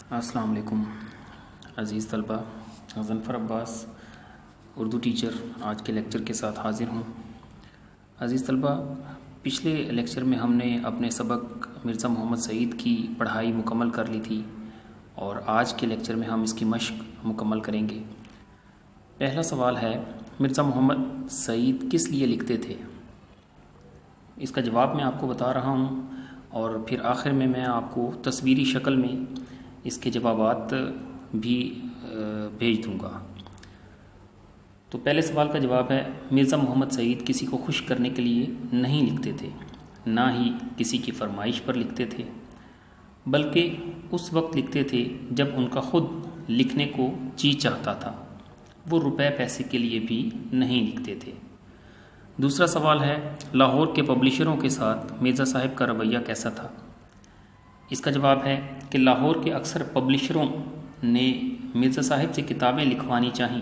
السلام علیکم عزیز طلبہ، ظفر عباس اردو ٹیچر آج کے لیکچر کے ساتھ حاضر ہوں۔ عزیز طلبہ، پچھلے لیکچر میں ہم نے اپنے سبق مرزا محمد سعید کی پڑھائی مکمل کر لی تھی اور آج کے لیکچر میں ہم اس کی مشق مکمل کریں گے۔ پہلا سوال ہے، مرزا محمد سعید کس لیے لکھتے تھے؟ اس کا جواب میں آپ کو بتا رہا ہوں اور پھر آخر میں آپ کو تصویری شکل میں اس کے جوابات بھی بھیج دوں گا۔ تو پہلے سوال کا جواب ہے، مرزا محمد سعید کسی کو خوش کرنے کے لیے نہیں لکھتے تھے، نہ ہی کسی کی فرمائش پر لکھتے تھے، بلکہ اس وقت لکھتے تھے جب ان کا خود لکھنے کو جی چاہتا تھا۔ وہ روپے پیسے کے لیے بھی نہیں لکھتے تھے۔ دوسرا سوال ہے، لاہور کے پبلشروں کے ساتھ مرزا صاحب کا رویہ کیسا تھا؟ اس کا جواب ہے کہ لاہور کے اکثر پبلشروں نے مرزا صاحب سے کتابیں لکھوانی چاہیں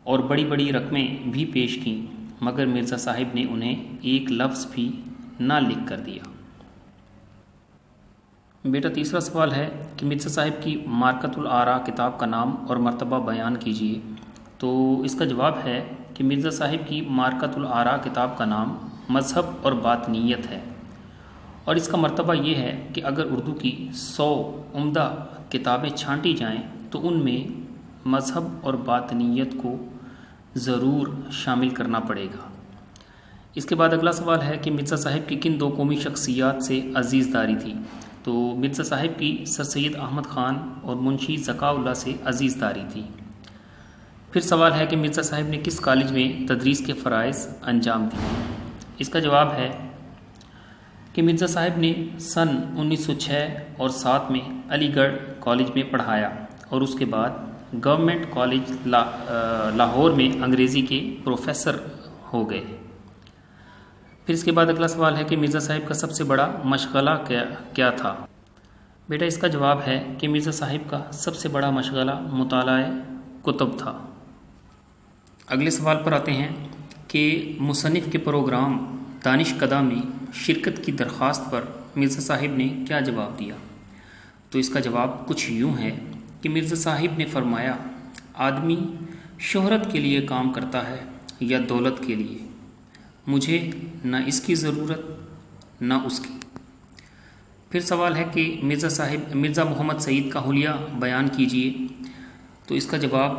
اور بڑی بڑی رقمیں بھی پیش کیں، مگر مرزا صاحب نے انہیں ایک لفظ بھی نہ لکھ کر دیا۔ بیٹا تیسرا سوال ہے کہ مرزا صاحب کی مارکۃ الآراء کتاب کا نام اور مرتبہ بیان کیجیے۔ تو اس کا جواب ہے کہ مرزا صاحب کی مارکۃ الآراء کتاب کا نام مذہب اور باطنیت ہے، اور اس کا مرتبہ یہ ہے کہ اگر اردو کی 100 عمدہ کتابیں چھانٹی جائیں تو ان میں مذہب اور باطنیت کو ضرور شامل کرنا پڑے گا۔ اس کے بعد اگلا سوال ہے کہ مرزا صاحب کی کن دو قومی شخصیات سے عزیز داری تھی؟ تو مرزا صاحب کی سر سید احمد خان اور منشی ذکاء اللہ سے عزیز داری تھی۔ پھر سوال ہے کہ مرزا صاحب نے کس کالج میں تدریس کے فرائض انجام دیے؟ اس کا جواب ہے کہ مرزا صاحب نے سن 1906 اور 7 میں علی گڑھ کالج میں پڑھایا اور اس کے بعد گورنمنٹ کالج لاہور میں انگریزی کے پروفیسر ہو گئے۔ پھر اس کے بعد اگلا سوال ہے کہ مرزا صاحب کا سب سے بڑا مشغلہ کیا تھا؟ بیٹا اس کا جواب ہے کہ مرزا صاحب کا سب سے بڑا مشغلہ مطالعہ کتب تھا۔ اگلے سوال پر آتے ہیں کہ مصنف کے پروگرام دانش کدہ میں شرکت کی درخواست پر مرزا صاحب نے کیا جواب دیا؟ تو اس کا جواب کچھ یوں ہے کہ مرزا صاحب نے فرمایا، آدمی شہرت کے لیے کام کرتا ہے یا دولت کے لیے، مجھے نہ اس کی ضرورت نہ اس کی۔ پھر سوال ہے کہ مرزا محمد سعید کا حلیہ بیان کیجیے۔ تو اس کا جواب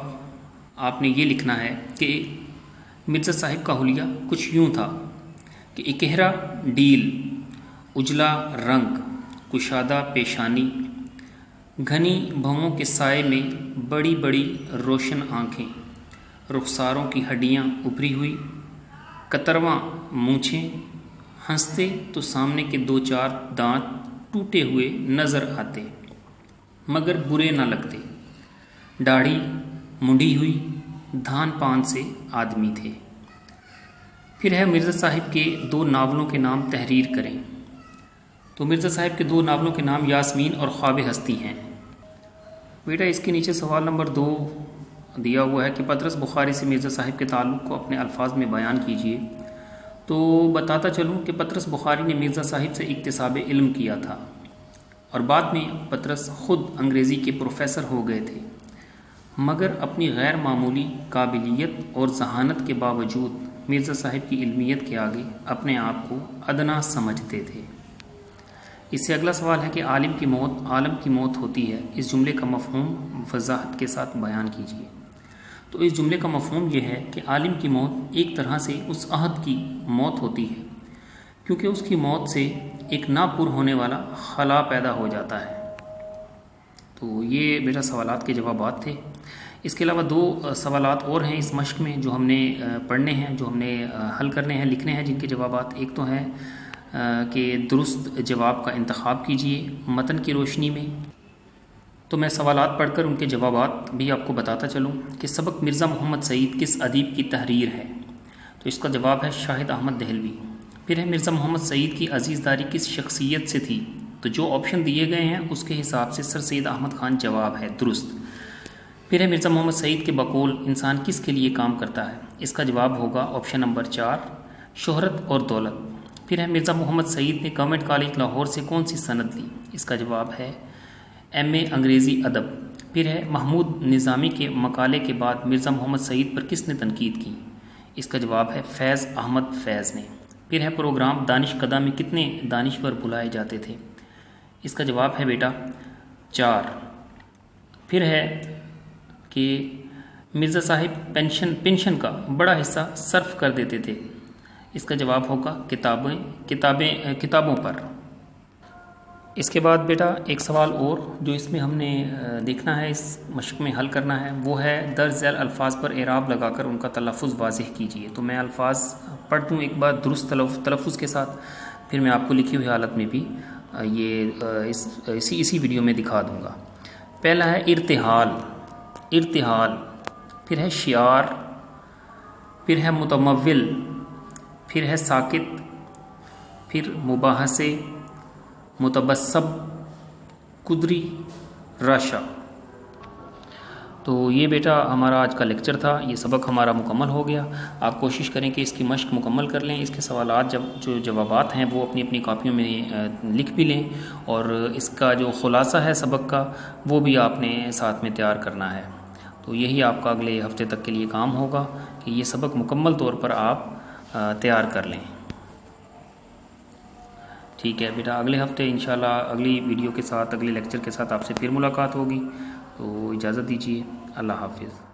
آپ نے یہ لکھنا ہے کہ مرزا صاحب کا حلیہ کچھ یوں تھا کہ اکہرا ڈیل، اجلا رنگ، کشادہ پیشانی، گھنی بھووں کے سائے میں بڑی بڑی روشن آنکھیں، رخساروں کی ہڈیاں ابھری ہوئی، کترواں مونچھیں، ہنستے تو سامنے کے 2-4 دانت ٹوٹے ہوئے نظر آتے مگر برے نہ لگتے، داڑھی منڈی ہوئی، دھان پان سے آدمی تھے۔ پھر ہے مرزا صاحب کے 2 ناولوں کے نام تحریر کریں۔ تو مرزا صاحب کے 2 ناولوں کے نام یاسمین اور خواب ہستی ہیں۔ بیٹا اس کے نیچے سوال نمبر 2 دیا ہوا ہے کہ پطرس بخاری سے مرزا صاحب کے تعلق کو اپنے الفاظ میں بیان کیجیے۔ تو بتاتا چلوں کہ پطرس بخاری نے مرزا صاحب سے اکتساب علم کیا تھا اور بعد میں پطرس خود انگریزی کے پروفیسر ہو گئے تھے، مگر اپنی غیر معمولی قابلیت اور ذہانت کے باوجود مرزا صاحب کی علمیت کے آگے اپنے آپ کو ادنا سمجھتے تھے۔ اس سے اگلا سوال ہے کہ عالم کی موت عالم کی موت ہوتی ہے، اس جملے کا مفہوم وضاحت کے ساتھ بیان کیجیے۔ تو اس جملے کا مفہوم یہ ہے کہ عالم کی موت ایک طرح سے اس عہد کی موت ہوتی ہے، کیونکہ اس کی موت سے ایک نا پر ہونے والا خلا پیدا ہو جاتا ہے۔ تو یہ میرا سوالات کے جوابات تھے۔ اس کے علاوہ 2 سوالات اور ہیں اس مشق میں جو ہم نے پڑھنے ہیں، جو ہم نے حل کرنے ہیں، لکھنے ہیں، جن کے جوابات ایک تو ہے کہ درست جواب کا انتخاب کیجیے متن کی روشنی میں۔ تو میں سوالات پڑھ کر ان کے جوابات بھی آپ کو بتاتا چلوں کہ سبق مرزا محمد سعید کس ادیب کی تحریر ہے؟ تو اس کا جواب ہے شاہد احمد دہلوی۔ پھر ہے مرزا محمد سعید کی عزیز داری کس شخصیت سے تھی؟ تو جو آپشن دیے گئے ہیں اس کے حساب سے سر سید احمد خان جواب ہے درست۔ پھر ہے مرزا محمد سعید کے بقول انسان کس کے لیے کام کرتا ہے؟ اس کا جواب ہوگا آپشن نمبر 4 شہرت اور دولت۔ پھر ہے مرزا محمد سعید نے گورنمنٹ کالج لاہور سے کون سی سند لی؟ اس کا جواب ہے ایم اے انگریزی ادب۔ پھر ہے محمود نظامی کے مقالے کے بعد مرزا محمد سعید پر کس نے تنقید کی؟ اس کا جواب ہے فیض احمد فیض نے۔ پھر ہے پروگرام دانش کدہ میں کتنے دانشور بلائے جاتے تھے؟ اس کا جواب ہے بیٹا 4۔ پھر ہے کہ مرزا صاحب پینشن کا بڑا حصہ صرف کر دیتے تھے۔ اس کا جواب ہوگا کتابوں پر۔ اس کے بعد بیٹا ایک سوال اور جو اس میں ہم نے دیکھنا ہے، اس مشق میں حل کرنا ہے، وہ ہے درج ذیل الفاظ پر اعراب لگا کر ان کا تلفظ واضح کیجیے۔ تو میں الفاظ پڑھ دوں ایک بار درست تلفظ کے ساتھ، پھر میں آپ کو لکھی ہوئی حالت میں بھی یہ اسی ویڈیو میں دکھا دوں گا۔ پہلا ہے ارتحال، پھر ہے شعار، پھر ہے متمول، پھر ہے ساکت، پھر مباحثے، متبسم، قدری، راشا۔ تو یہ بیٹا ہمارا آج کا لیکچر تھا، یہ سبق ہمارا مکمل ہو گیا۔ آپ کوشش کریں کہ اس کی مشق مکمل کر لیں، اس کے سوالات جو جوابات ہیں وہ اپنی کاپیوں میں لکھ بھی لیں، اور اس کا جو خلاصہ ہے سبق کا وہ بھی آپ نے ساتھ میں تیار کرنا ہے۔ تو یہی آپ کا اگلے ہفتے تک کے لیے کام ہوگا کہ یہ سبق مکمل طور پر آپ تیار کر لیں۔ ٹھیک ہے بیٹا، اگلے ہفتے انشاءاللہ اگلی ویڈیو کے ساتھ، اگلے لیکچر کے ساتھ آپ سے پھر ملاقات ہوگی۔ تو اجازت دیجیے، اللہ حافظ۔